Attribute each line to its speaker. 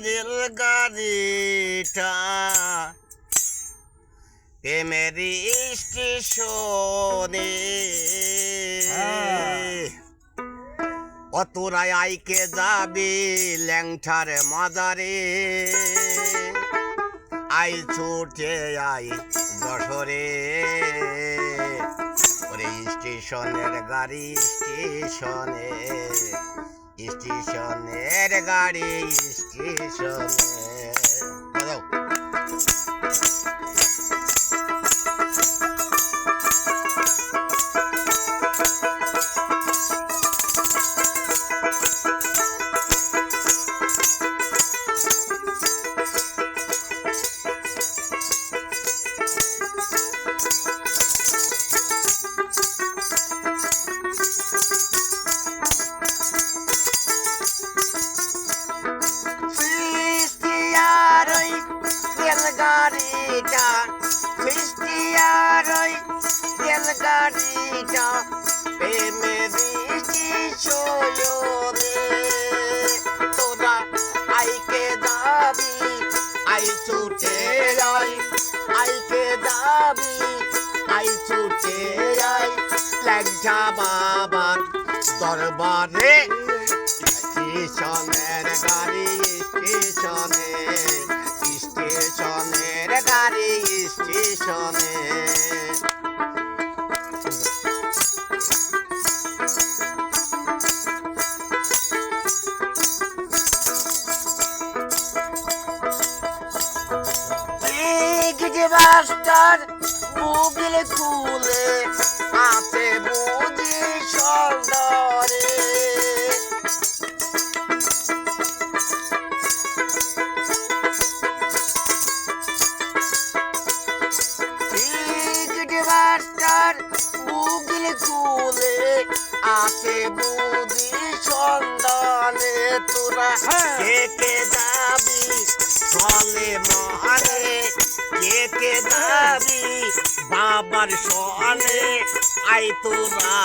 Speaker 1: রেলগাড়িটা প্রেমের স্টেশনে অতরায় আইকে যাবি ল্যাংঠার মাজারে আই ছুটে আই যশোরে ওরে স্টেশনের গাড়ি স্টেশনে স্টেশনের গাড়ি স্টেশনে বাজাও। রেলগাড়িটা খ্রিস্টিয়ার রেলগাড়িটা প্রেমের স্টেশনে তোরা আইকে যাবি আই ছুটে আই আইকে যাবি আই ছুটে আই ল্যাংঠা বাবার দরবারে স্টেশনের গাড়ি স্টেশনে স্টেশনের গাড়ি স্টেশনে মাস্টার বুগিল খুলে আছে বুঝি সর্দারে মাস্টার বুগিল খুলে আছে বুঝি সন্ধানে তোরা কে যাবি চলে মহারে কে যাবি বাবার সনে আই তোরা